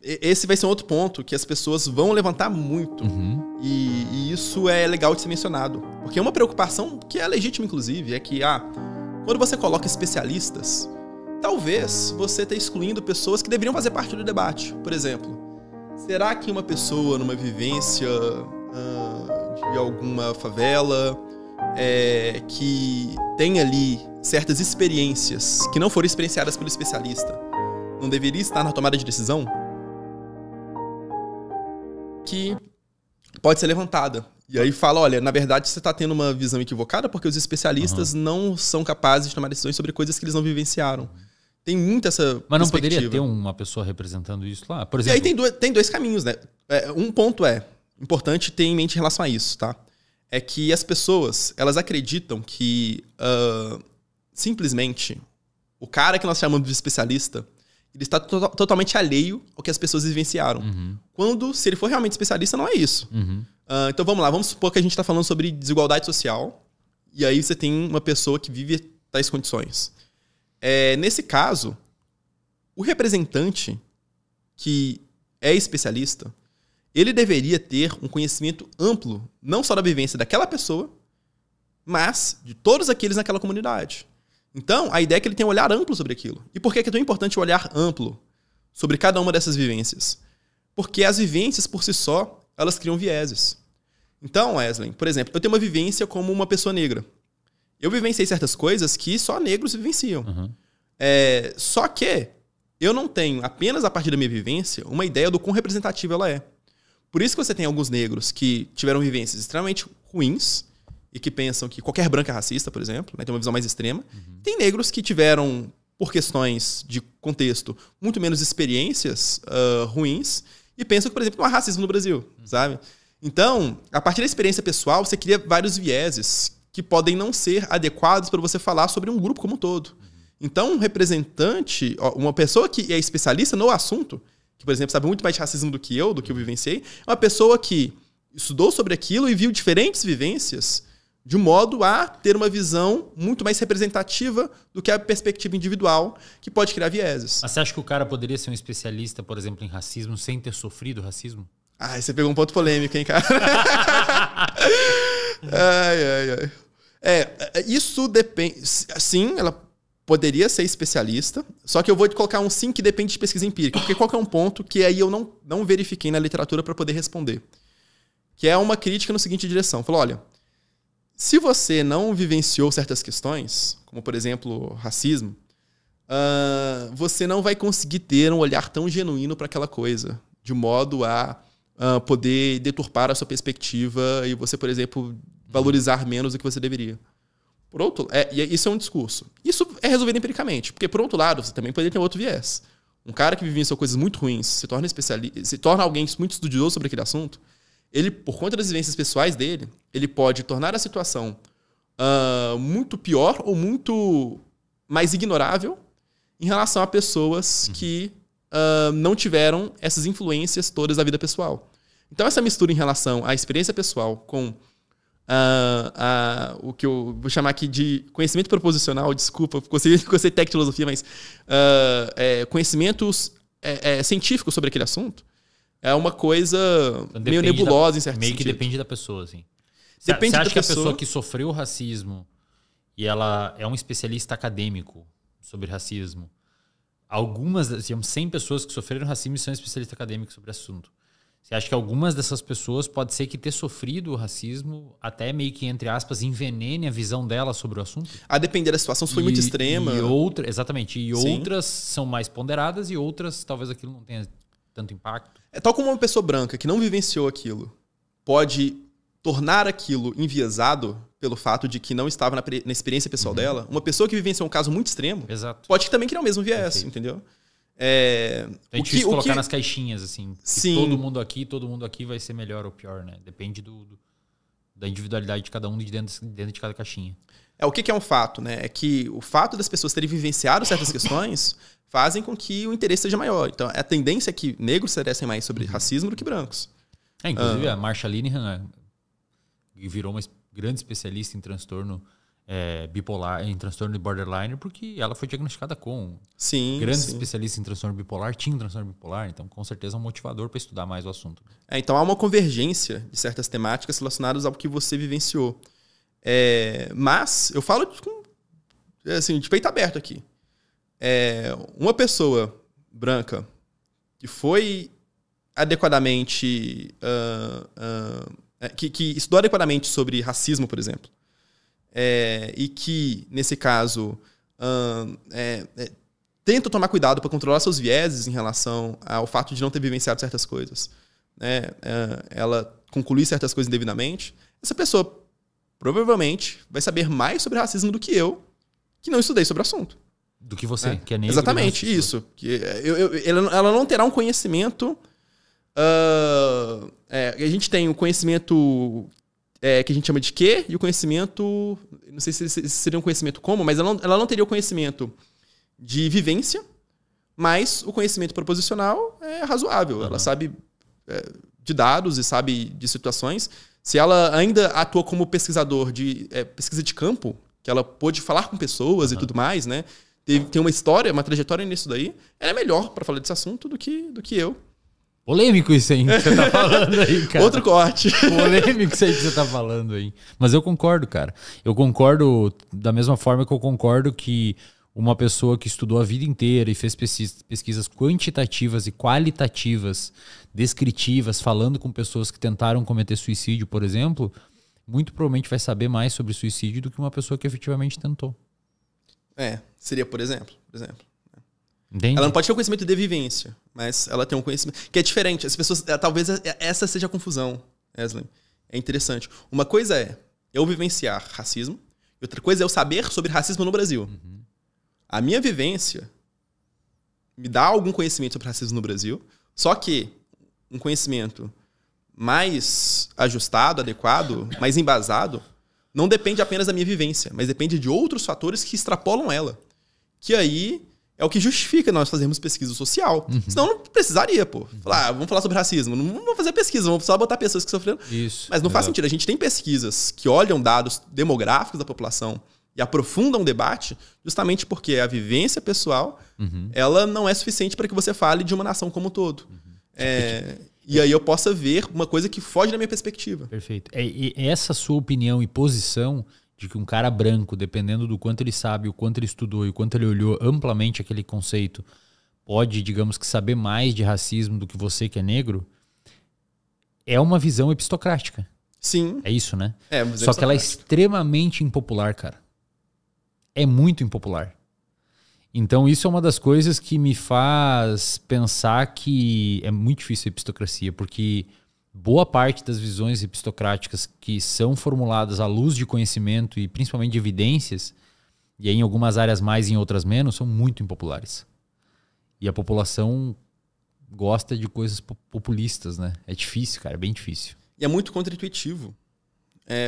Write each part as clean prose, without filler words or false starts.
esse vai ser um outro ponto que as pessoas vão levantar muito. E isso é legal de ser mencionado. Porque é uma preocupação que é legítima, inclusive, é que quando você coloca especialistas, talvez você esteja excluindo pessoas que deveriam fazer parte do debate. Por exemplo, será que uma pessoa numa vivência de alguma favela que tem ali certas experiências que não foram experienciadas pelo especialista, não deveria estar na tomada de decisão? Que pode ser levantada. E aí fala, olha, na verdade você está tendo uma visão equivocada porque os especialistas não são capazes de tomar decisões sobre coisas que eles não vivenciaram. Tem muito essa Mas não poderia ter uma pessoa representando isso lá? Por exemplo... E aí tem dois caminhos, né? Um ponto importante ter em mente em relação a isso, tá? É que as pessoas, elas acreditam que simplesmente o cara que nós chamamos de especialista, ele está totalmente alheio ao que as pessoas vivenciaram. Quando, se ele for realmente especialista, não é isso. Então vamos lá, vamos supor que a gente está falando sobre desigualdade social, e aí você tem uma pessoa que vive tais condições. Nesse caso, o representante que é especialista, ele deveria ter um conhecimento amplo, não só da vivência daquela pessoa, mas de todos aqueles naquela comunidade. Então, a ideia é que ele tenha um olhar amplo sobre aquilo. E por que é tão importante o olhar amplo sobre cada uma dessas vivências? Porque as vivências, por si só, elas criam vieses. Então, Wesley, por exemplo, eu tenho uma vivência como uma pessoa negra. Eu vivenciei certas coisas que só negros vivenciam. Só que eu não tenho, apenas a partir da minha vivência, uma ideia do quão representativa ela é. Por isso que você tem alguns negros que tiveram vivências extremamente ruins e que pensam que qualquer branco é racista, por exemplo, né? Tem uma visão mais extrema. Tem negros que tiveram, por questões de contexto, muito menos experiências ruins e pensam que, por exemplo, não há racismo no Brasil, sabe? Então, a partir da experiência pessoal, você cria vários vieses que podem não ser adequados para você falar sobre um grupo como um todo. Então, um representante, uma pessoa que é especialista no assunto, que, por exemplo, sabe muito mais de racismo do que eu vivenciei, é uma pessoa que estudou sobre aquilo e viu diferentes vivências de modo a ter uma visão muito mais representativa do que a perspectiva individual, que pode criar vieses. Mas você acha que o cara poderia ser um especialista, por exemplo, em racismo, sem ter sofrido racismo? Você pegou um ponto polêmico, hein, cara? Isso depende... Sim, ela poderia ser especialista, só que eu vou te colocar um sim que depende de pesquisa empírica, porque qual que é um ponto que aí eu não verifiquei na literatura para poder responder? Que é uma crítica no seguinte direção. Falou, olha, se você não vivenciou certas questões, como, por exemplo, racismo, você não vai conseguir ter um olhar tão genuíno para aquela coisa, de modo a poder deturpar a sua perspectiva e você, por exemplo, valorizar menos do que você deveria. Por outro, isso é um discurso. Isso é resolvido empiricamente, porque, por outro lado, você também poderia ter outro viés. Um cara que vivenciou coisas muito ruins, se torna especialista, se torna alguém muito estudioso sobre aquele assunto, ele, por conta das vivências pessoais dele, ele pode tornar a situação muito pior ou muito mais ignorável em relação a pessoas que não tiveram essas influências todas da vida pessoal. Então, essa mistura em relação à experiência pessoal com o que eu vou chamar aqui de conhecimento proposicional, desculpa, conceito técnico de filosofia, mas conhecimentos científicos sobre aquele assunto, é uma coisa então, meio nebulosa em certo sentido. Meio que depende da pessoa, assim. Depende você acha que a pessoa que sofreu racismo e ela é um especialista acadêmico sobre racismo, algumas, digamos, 100 pessoas que sofreram racismo e são especialistas acadêmicos sobre o assunto, você acha que algumas dessas pessoas pode ser que ter sofrido o racismo até meio que, entre aspas, envenene a visão dela sobre o assunto? A depender da situação, se foi muito extrema. Exatamente. E sim, outras são mais ponderadas e outras talvez aquilo não tenha tanto impacto. É tal como uma pessoa branca que não vivenciou aquilo pode tornar aquilo enviesado pelo fato de que não estava na experiência pessoal dela. Uma pessoa que vivenciou um caso muito extremo pode também criar o mesmo viés, entendeu? É difícil colocar nas caixinhas, assim. Sim. Todo mundo aqui vai ser melhor ou pior, né? Depende da individualidade de cada um dentro de cada caixinha. O que é um fato, né? É que o fato das pessoas terem vivenciado certas questões fazem com que o interesse seja maior. Então, a tendência é que negros se interessem mais sobre racismo do que brancos. Inclusive, a Marsha Linehan virou uma grande especialista em transtorno bipolar, em transtorno de borderline, porque ela foi diagnosticada com. Sim. Grandes sim. especialistas em transtorno bipolar tinham transtorno bipolar, então com certeza é um motivador para estudar mais o assunto. Então há uma convergência de certas temáticas relacionadas ao que você vivenciou. Mas eu falo assim, de peito aberto aqui. Uma pessoa branca que foi adequadamente que estudou adequadamente sobre racismo, por exemplo, e que, nesse caso, tenta tomar cuidado para controlar seus vieses em relação ao fato de não ter vivenciado certas coisas, né? Ela conclui certas coisas indevidamente, essa pessoa provavelmente vai saber mais sobre racismo do que eu, que não estudei sobre o assunto. Do que você, que é negro. Exatamente, isso. Ela não terá um conhecimento... a gente tem o conhecimento que a gente chama de quê, e o conhecimento... Não sei se seria um conhecimento como, mas ela não teria o conhecimento de vivência, mas o conhecimento proposicional é razoável. Uhum. Ela sabe de dados e sabe de situações. Se ela ainda atua como pesquisador de pesquisa de campo, que ela pôde falar com pessoas e tudo mais, né? Tem uma história, uma trajetória nisso daí. Ela é melhor para falar desse assunto do que eu. Polêmico isso aí que você tá falando aí, cara. Outro corte. Polêmico isso aí que você tá falando aí. Mas eu concordo, cara. Eu concordo da mesma forma que eu concordo que uma pessoa que estudou a vida inteira e fez pesquisas quantitativas e qualitativas, descritivas, falando com pessoas que tentaram cometer suicídio, por exemplo, muito provavelmente vai saber mais sobre suicídio do que uma pessoa que efetivamente tentou. Seria por exemplo. Entende? Ela não pode ter o conhecimento de vivência, mas ela tem um conhecimento que é diferente. As pessoas, talvez essa seja a confusão, Wesley. É interessante. Uma coisa é eu vivenciar racismo, e outra coisa é eu saber sobre racismo no Brasil. Uhum. A minha vivência me dá algum conhecimento sobre racismo no Brasil, só que um conhecimento mais ajustado, adequado, mais embasado, não depende apenas da minha vivência, mas depende de outros fatores que extrapolam ela. Que aí é o que justifica nós fazermos pesquisa social. Uhum. Senão não precisaria, pô. Falar, vamos falar sobre racismo. Não vamos fazer pesquisa, vamos só botar pessoas que sofreram. Isso. Mas não faz sentido. A gente tem pesquisas que olham dados demográficos da população e aprofundam o debate justamente porque a vivência pessoal ela não é suficiente para que você fale de uma nação como um todo. E aí eu possa ver uma coisa que foge da minha perspectiva. Perfeito. E essa sua opinião e posição de que um cara branco, dependendo do quanto ele sabe, o quanto ele estudou e o quanto ele olhou amplamente aquele conceito, pode, digamos que, saber mais de racismo do que você que é negro, é uma visão epistocrática. Sim. É isso, né? Só que ela é extremamente impopular, cara. É muito impopular. Então isso é uma das coisas que me faz pensar que é muito difícil a epistocracia, porque boa parte das visões epistocráticas que são formuladas à luz de conhecimento e principalmente de evidências, e aí em algumas áreas mais e em outras menos, são muito impopulares. E a população gosta de coisas populistas, né? É difícil, cara, é bem difícil. E é muito contra-intuitivo.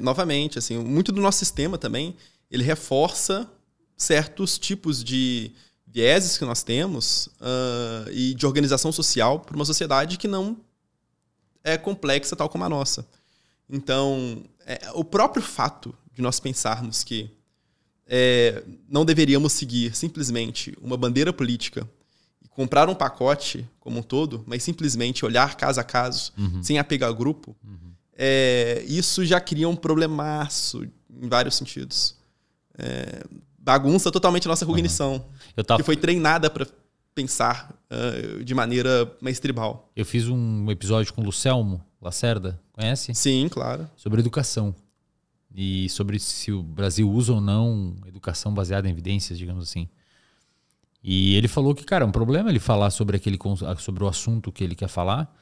Novamente, assim, muito do nosso sistema também, ele reforça certos tipos de vieses que nós temos e de organização social para uma sociedade que não é complexa tal como a nossa. Então, o próprio fato de nós pensarmos que não deveríamos seguir simplesmente uma bandeira política e comprar um pacote como um todo, mas simplesmente olhar caso a caso, sem apegar a grupo, isso já cria um problemaço em vários sentidos. Bagunça totalmente a nossa cognição, que foi treinada para pensar de maneira mais tribal. Eu fiz um episódio com o Lucelmo Lacerda, conhece? Sim, claro. Sobre educação. E sobre se o Brasil usa ou não educação baseada em evidências, digamos assim. E ele falou que, cara, é um problema ele falar sobre o assunto que ele quer falar,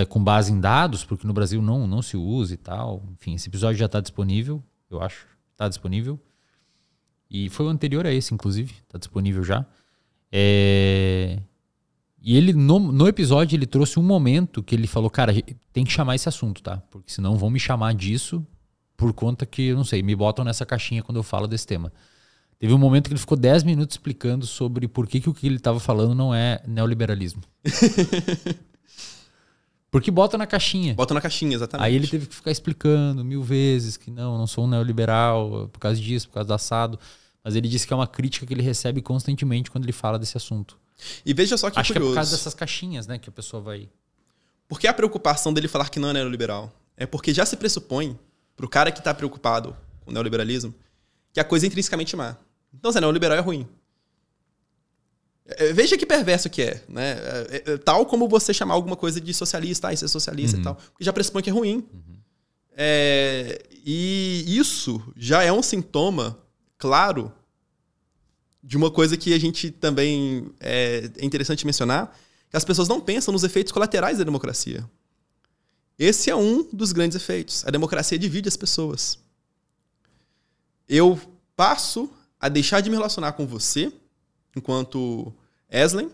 com base em dados, porque no Brasil não se usa e tal. Enfim, esse episódio já está disponível, eu acho. Está disponível. E foi o anterior a esse, inclusive. Está disponível já. E ele, no episódio, ele trouxe um momento que ele falou, cara, tem que chamar esse assunto, tá? Porque senão vão me chamar disso por conta que, eu não sei, me botam nessa caixinha quando eu falo desse tema. Teve um momento que ele ficou 10 minutos explicando sobre por que o que ele estava falando não é neoliberalismo. Porque bota na caixinha. Bota na caixinha, exatamente. Aí ele teve que ficar explicando 1000 vezes que não sou um neoliberal por causa disso, por causa do assado. Mas ele disse que é uma crítica que ele recebe constantemente quando ele fala desse assunto. E veja só que Acho curioso. que é por causa dessas caixinhas, né, que a pessoa vai... Por que a preocupação dele falar que não é neoliberal? É porque já se pressupõe, pro cara que tá preocupado com o neoliberalismo, que a coisa é intrinsecamente má. Então, se é neoliberal é ruim. Veja que perverso que é, né? Tal como você chamar alguma coisa de socialista, isso é socialista e tal. Porque já pressupõe que é ruim. E isso já é um sintoma claro de uma coisa que a gente também é interessante mencionar, que as pessoas não pensam nos efeitos colaterais da democracia. Esse é um dos grandes efeitos. A democracia divide as pessoas. Eu passo a deixar de me relacionar com você, enquanto Eslen,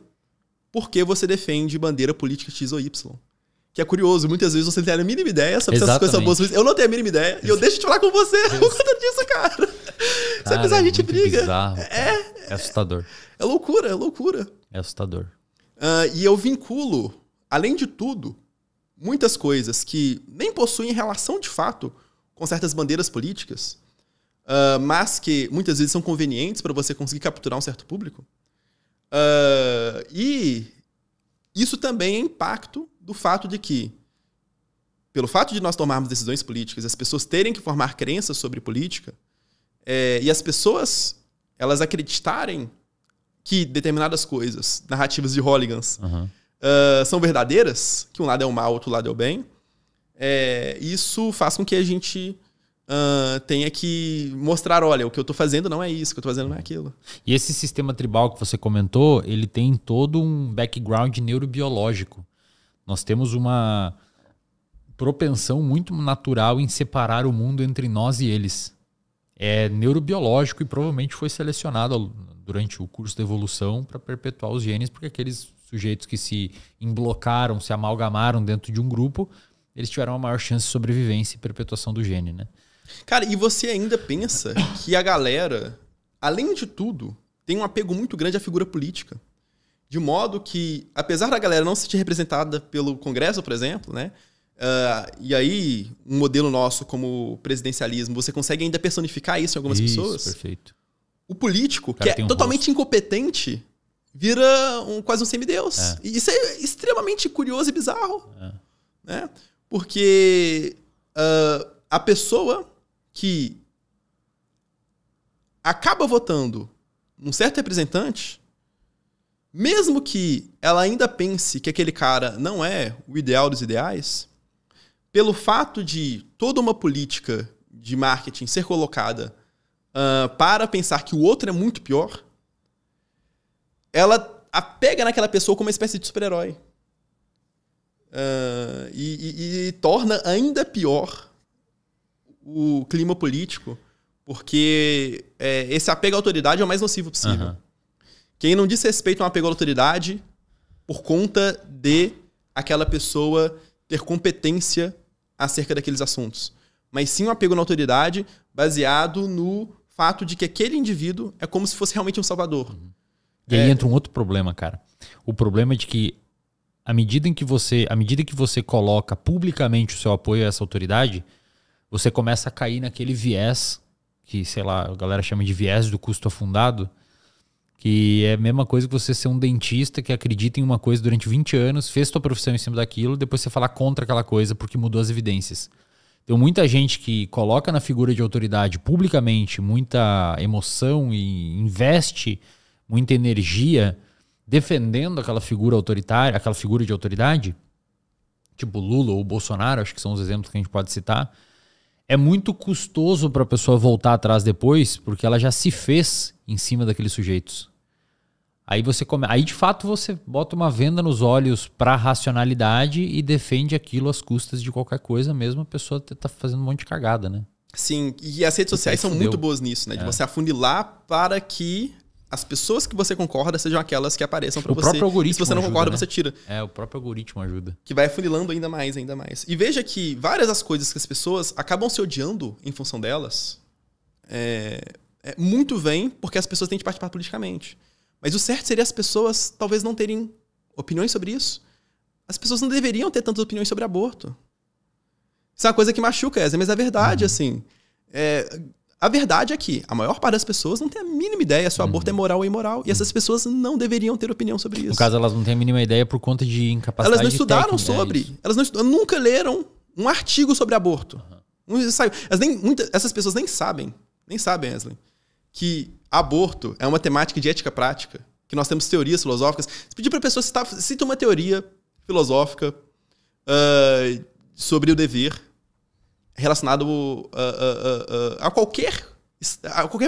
porque você defende bandeira política X ou Y. Que é curioso, muitas vezes você tem a mínima ideia sobre essas coisas boas. Eu não tenho a mínima ideia e eu deixo de falar com você por conta disso, cara. Isso é bizarro, a gente briga. Bizarro, é assustador. É loucura, é loucura. É assustador. E eu vinculo, além de tudo, muitas coisas que nem possuem relação de fato com certas bandeiras políticas, mas que muitas vezes são convenientes para você conseguir capturar um certo público. E isso também é impacto do fato de que, pelo fato de nós tomarmos decisões políticas, as pessoas terem que formar crenças sobre política, e as pessoas elas acreditarem que determinadas coisas, narrativas de hooligans, são verdadeiras, que um lado é o mal, outro lado é o bem, isso faz com que a gente tenha que mostrar, olha, o que eu estou fazendo não é isso, o que eu estou fazendo não é aquilo. E esse sistema tribal que você comentou, ele tem todo um background neurobiológico. Nós temos uma propensão muito natural em separar o mundo entre nós e eles. É neurobiológico e provavelmente foi selecionado durante o curso da evolução para perpetuar os genes, porque aqueles sujeitos que se emblocaram, se amalgamaram dentro de um grupo, eles tiveram uma maior chance de sobrevivência e perpetuação do gene, né? Cara, e você ainda pensa que a galera, além de tudo, tem um apego muito grande à figura política. De modo que, apesar da galera não se sentir representada pelo Congresso, por exemplo, né? E aí, um modelo nosso como presidencialismo, você consegue ainda personificar isso em algumas pessoas. Perfeito. O político, que é totalmente incompetente, vira quase um semideus. E isso é extremamente curioso e bizarro. Né? Porque a pessoa que acaba votando num certo representante, mesmo que ela ainda pense que aquele cara não é o ideal dos ideais, pelo fato de toda uma política de marketing ser colocada para pensar que o outro é muito pior, ela apega naquela pessoa como uma espécie de super-herói. E torna ainda pior o clima político, porque esse apego à autoridade é o mais nocivo possível. Quem não diz respeito a um apego à autoridade por conta de aquela pessoa ter competência acerca daqueles assuntos, mas sim um apego na autoridade baseado no fato de que aquele indivíduo é como se fosse realmente um salvador. E aí entra um outro problema, cara. O problema é de que à medida que você coloca publicamente o seu apoio a essa autoridade, você começa a cair naquele viés que, sei lá, a galera chama de viés do custo afundado, que é a mesma coisa que você ser um dentista que acredita em uma coisa durante 20 anos, fez sua profissão em cima daquilo, depois você falar contra aquela coisa porque mudou as evidências. Tem muita gente que coloca na figura de autoridade publicamente muita emoção e investe muita energia defendendo aquela figura autoritária, aquela figura de autoridade, tipo Lula ou Bolsonaro, acho que são os exemplos que a gente pode citar. É muito custoso para a pessoa voltar atrás depois, porque ela já se fez em cima daqueles sujeitos. Aí de fato você bota uma venda nos olhos para a racionalidade e defende aquilo às custas de qualquer coisa, mesmo a pessoa tá fazendo um monte de cagada, né? Sim, e as redes sociais são muito boas nisso, né? De você afunilar para que as pessoas que você concorda sejam aquelas que apareçam para você. O próprio algoritmo e se você não ajuda, concorda, né? você tira. O próprio algoritmo ajuda. Que vai afunilando ainda mais, ainda mais. E veja que várias das coisas que as pessoas acabam se odiando em função delas, muito vem porque as pessoas têm que participar politicamente. Mas o certo seria as pessoas talvez não terem opiniões sobre isso. as pessoas não deveriam ter tantas opiniões sobre aborto. Isso é uma coisa que machuca, Wesley, mas a verdade, assim... A verdade é que a maior parte das pessoas não tem a mínima ideia se o aborto é moral ou imoral. E essas pessoas não deveriam ter opinião sobre isso. No caso, elas não têm a mínima ideia por conta de incapacidade. Elas não estudaram técnica, sobre. Elas nunca leram um artigo sobre aborto. Essas pessoas nem sabem, Wesley, que aborto é uma temática de ética prática, que nós temos teorias filosóficas. Se pedir para a pessoa cita uma teoria filosófica sobre o dever relacionado a qualquer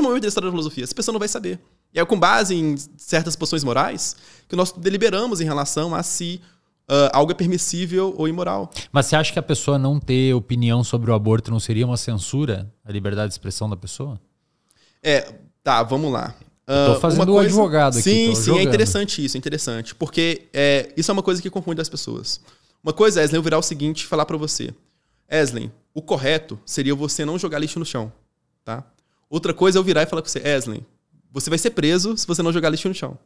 momento da história da filosofia. Essa pessoa não vai saber. E é com base em certas posições morais que nós deliberamos em relação a se algo é permissível ou imoral. Mas você acha que a pessoa não ter opinião sobre o aborto não seria uma censura à liberdade de expressão da pessoa? Tá, vamos lá. Eu tô fazendo o advogado aqui. Sim, é interessante isso, é interessante. Porque isso é uma coisa que confunde as pessoas. Uma coisa, Wesley, eu virar o seguinte e falar pra você. Wesley, o correto seria você não jogar lixo no chão, tá? Outra coisa é eu virar e falar com você, Wesley, você vai ser preso se você não jogar lixo no chão.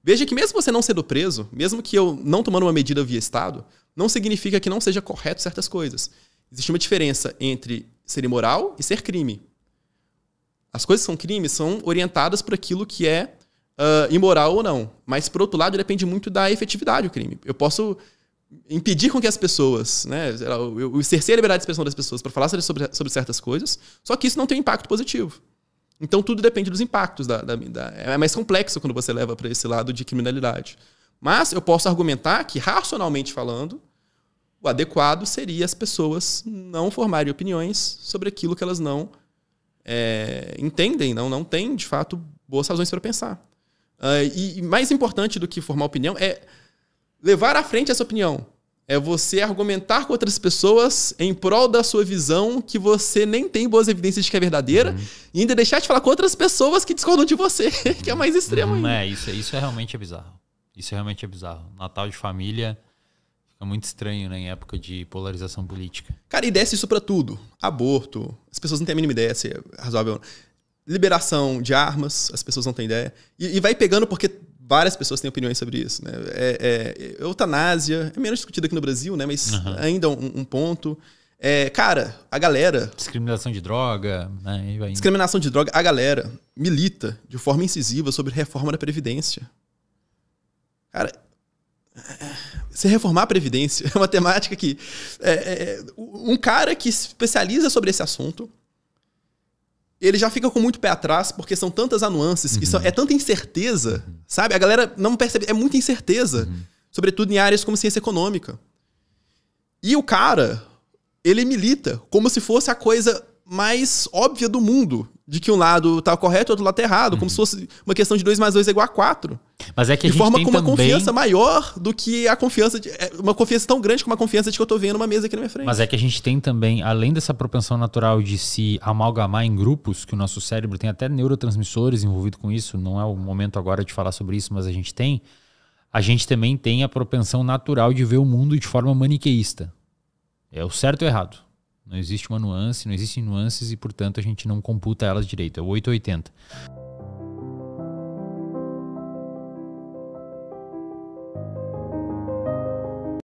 Veja que mesmo você não sendo preso, mesmo que eu não tomando uma medida via Estado, não significa que não seja correto certas coisas. Existe uma diferença entre ser imoral e ser crime. As coisas que são crimes são orientadas por aquilo que é imoral ou não. Mas, por outro lado, depende muito da efetividade do crime. Eu posso impedir com que as pessoas, né, eu cerceie a liberdade de expressão das pessoas para falar sobre certas coisas, só que isso não tem um impacto positivo. Então tudo depende dos impactos. É mais complexo quando você leva para esse lado de criminalidade. Mas eu posso argumentar que, racionalmente falando, o adequado seria as pessoas não formarem opiniões sobre aquilo que elas não entendem, não têm, de fato, boas razões para pensar. E mais importante do que formar opinião é levar à frente essa opinião. É você argumentar com outras pessoas em prol da sua visão que você nem tem boas evidências de que é verdadeira e ainda deixar de falar com outras pessoas que discordam de você, que é mais extremo ainda. Isso realmente é bizarro. Isso realmente é bizarro. Natal de família fica muito estranho, né, em época de polarização política. Cara, e desce isso pra tudo. Aborto, as pessoas não têm a mínima ideia se é razoável ou não. Liberação de armas, as pessoas não têm ideia. E vai pegando porque várias pessoas têm opiniões sobre isso, né? Eutanásia é menos discutida aqui no Brasil, né? Mas ainda um ponto. Cara, a galera... Discriminação de droga, né? Discriminação de droga. A galera milita de forma incisiva sobre reforma da Previdência. Cara, se reformar a Previdência é uma temática que... um cara que se especializa sobre esse assunto, ele já fica com muito pé atrás, porque são tantas nuances, é tanta incerteza, sabe? A galera não percebe, é muita incerteza, sobretudo em áreas como ciência econômica. E o cara, ele milita como se fosse a coisa mais óbvia do mundo, de que um lado tá correto e o outro lado tá errado, como se fosse uma questão de 2 mais 2 é igual a 4. Mas é que a gente forma tem com uma também... confiança maior do que a confiança uma confiança tão grande como a confiança de que eu tô vendo uma mesa aqui na minha frente. Mas é que a gente tem também, além dessa propensão natural de se amalgamar em grupos, que o nosso cérebro tem até neurotransmissores envolvidos com isso, não é o momento agora de falar sobre isso, mas a gente também tem a propensão natural de ver o mundo de forma maniqueísta. É o certo ou errado. Não existe uma nuance, não existem nuances e, portanto, a gente não computa elas direito. É o 880.